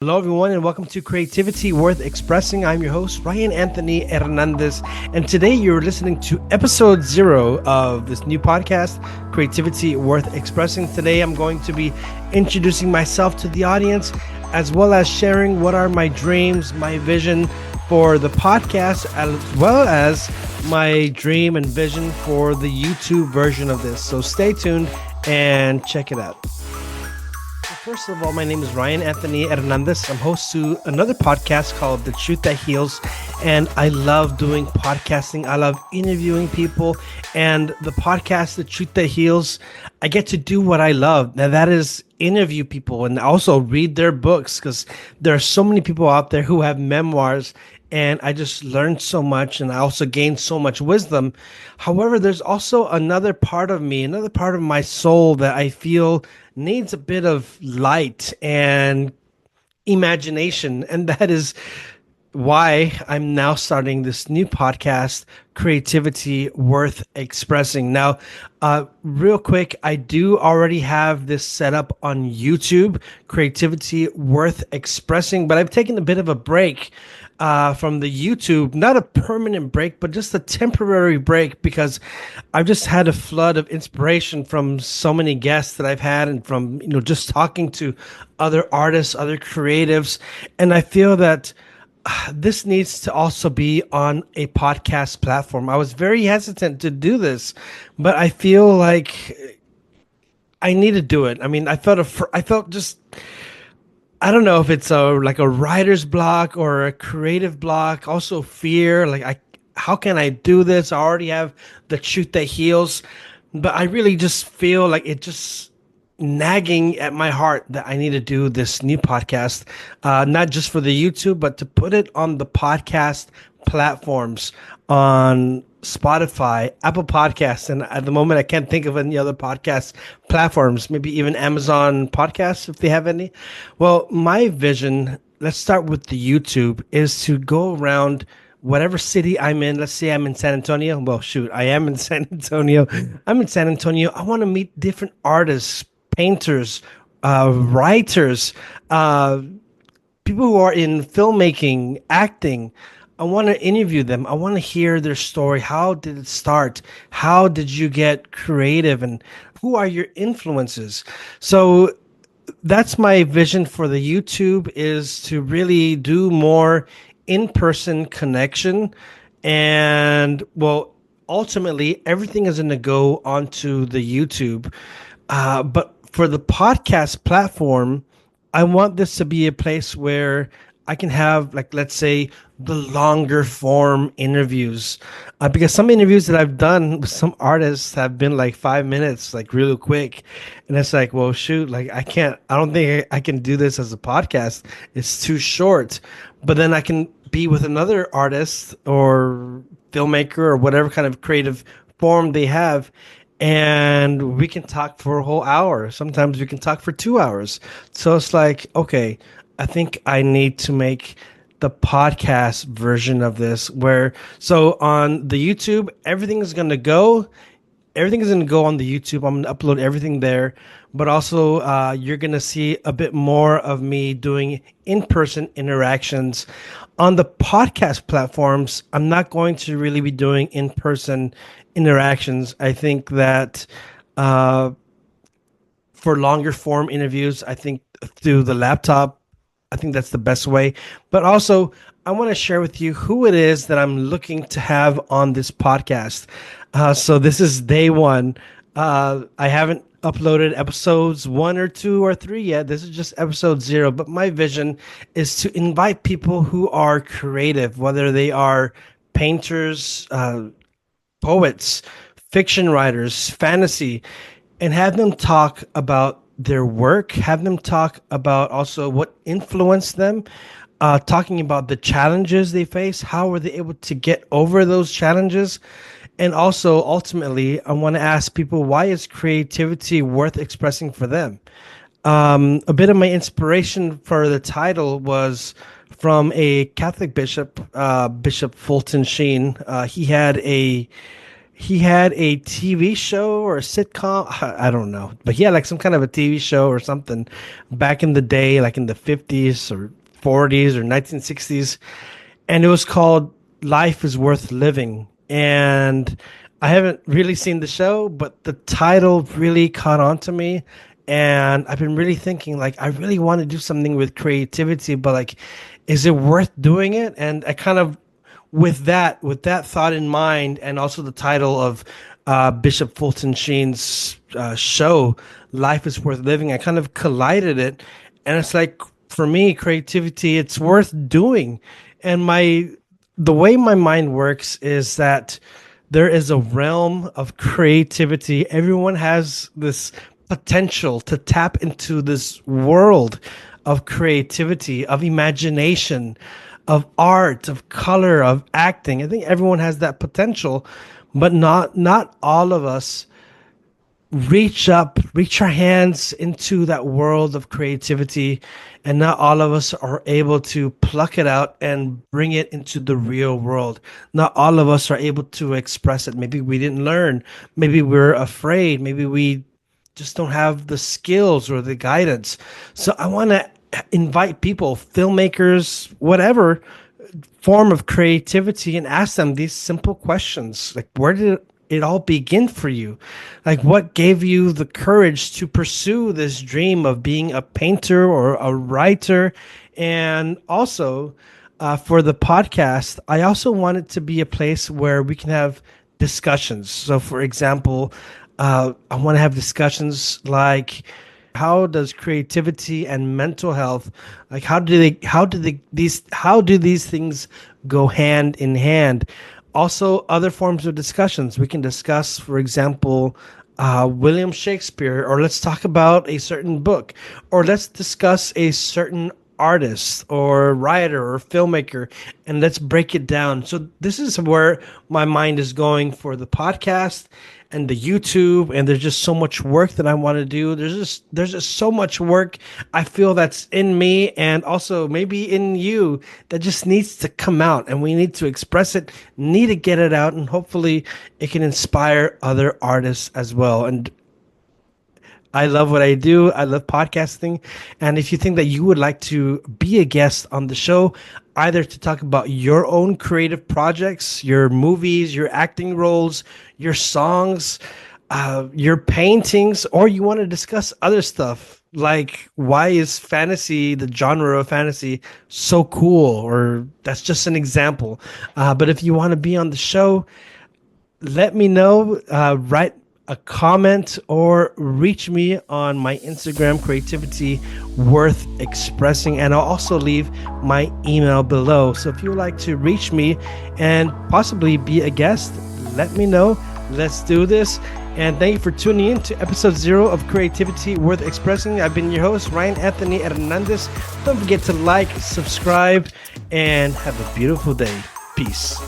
Hello, everyone, and welcome to Creativity Worth Expressing. I'm your host, Ryan Anthony Hernandez, and today you're listening to episode 0 of this new podcast, Creativity Worth Expressing. Today, I'm going to be introducing myself to the audience, as well as sharing what are my dreams, my vision for the podcast, as well as my dream and vision for the YouTube version of this. So stay tuned and check it out. First of all, my name is Ryan Anthony Hernandez. I'm host to another podcast called The Truth That Heals, and I love doing podcasting. I love interviewing people, and the podcast, The Truth That Heals, I get to do what I love. Now, that is interview people and also read their books, because there are so many people out there who have memoirs, and I just learned so much, and I also gained so much wisdom. However, there's also another part of me, another part of my soul that I feel needs a bit of light and imagination. And that is why I'm now starting this new podcast, Creativity Worth Expressing. Now, real quick, I do already have this set up on YouTube, Creativity Worth Expressing, but I've taken a bit of a break from the YouTube, not a permanent break, but just a temporary break, because I've just had a flood of inspiration from so many guests that I've had, and from, just talking to other artists, other creatives. And I feel that this needs to also be on a podcast platform. I was very hesitant to do this, but I feel like I need to do it. I mean, I felt just, I don't know if it's a writer's block or a creative block. Also fear, how can I do this? I already have The Truth That Heals, but I really just feel like it just nagging at my heart that I need to do this new podcast, not just for the YouTube, but to put it on the podcast platforms, on Spotify, Apple Podcasts, and at the moment I can't think of any other podcast platforms, maybe even Amazon Podcasts if they have any. Well, my vision, let's start with the YouTube, is to go around whatever city I'm in. Let's say I'm in San Antonio. Well, shoot, I am in San Antonio. I'm in San Antonio. I want to meet different artists, painters, writers, people who are in filmmaking, acting. I want to interview them. I want to hear their story. How did it start? How did you get creative? And who are your influences? So that's my vision for the YouTube, is to really do more in-person connection. And well, ultimately, everything is going to go onto the YouTube. But for the podcast platform, I want this to be a place where I can have, like, let's say, the longer form interviews, because some interviews that I've done with some artists have been like 5 minutes, like really quick. And it's like, well, shoot, like I don't think I can do this as a podcast. It's too short. But then I can be with another artist or filmmaker or whatever kind of creative form they have, and we can talk for a whole hour. Sometimes we can talk for 2 hours. So it's like, okay, I think I need to make the podcast version of this, where, so on the YouTube, everything is going to go on the YouTube. I'm going to upload everything there, but also you're going to see a bit more of me doing in-person interactions. On the podcast platforms, I'm not going to really be doing in-person interactions. I think that for longer form interviews, I think through the laptop, I think that's the best way. But also, I want to share with you who it is that I'm looking to have on this podcast. So this is day one. I haven't uploaded episodes 1 or 2 or 3 yet. This is just episode 0. But my vision is to invite people who are creative, whether they are painters, poets, fiction writers, fantasy, and have them talk about their work, have them talk about also what influenced them, talking about the challenges they face, how were they able to get over those challenges. And also, ultimately, I want to ask people, why is creativity worth expressing for them? A bit of my inspiration for the title was from a Catholic bishop, Bishop Fulton Sheen. He had he had a TV show or a sitcom. I don't know, but he had like some kind of a TV show or something back in the day, like in the 50s or 40s or 1960s, and it was called Life is Worth Living. And I haven't really seen the show, but the title really caught on to me. And I've been really thinking, like, I really want to do something with creativity, but like, is it worth doing it? And I kind of, with that thought in mind, and also the title of Bishop Fulton Sheen's show, "Life Is Worth Living," I kind of collided it, and it's like for me, creativity, it's worth doing. And the way my mind works is that there is a realm of creativity. Everyone has this potential to tap into this world of creativity, of imagination, of art, of color, of acting. I think everyone has that potential, but not all of us reach our hands into that world of creativity, and not all of us are able to pluck it out and bring it into the real world. Not all of us are able to express it. Maybe we didn't learn, maybe we're afraid, maybe we just don't have the skills or the guidance. So I want to invite people, filmmakers, whatever form of creativity, and ask them these simple questions, like, where did it all begin for you? Like, what gave you the courage to pursue this dream of being a painter or a writer? And also, for the podcast, I also want it to be a place where we can have discussions. So, for example, I want to have discussions like, how does creativity and mental health, like, how do these things go hand in hand? Also, other forms of discussions we can discuss, for example, William Shakespeare, or let's talk about a certain book, or let's discuss a certain artist or writer or filmmaker, and let's break it down. So this is where my mind is going for the podcast and the YouTube. And there's just so much work that I want to do. There's just so much work I feel that's in me, and also maybe in you, that just needs to come out, and we need to express it, need to get it out, and hopefully it can inspire other artists as well. And I love what I do. I love podcasting. And if you think that you would like to be a guest on the show, either to talk about your own creative projects, your movies, your acting roles, your songs, your paintings, or you want to discuss other stuff, like, why is fantasy, the genre of fantasy, so cool? Or that's just an example. But if you want to be on the show, let me know. Write a comment or reach me on my Instagram, Creativity Worth Expressing, and I'll also leave my email below. So if you would like to reach me and possibly be a guest, let me know. Let's do this. And thank you for tuning in to episode 0 of Creativity Worth Expressing. I've been your host, Ryan Anthony Hernandez. Don't forget to like, subscribe, and have a beautiful day. Peace.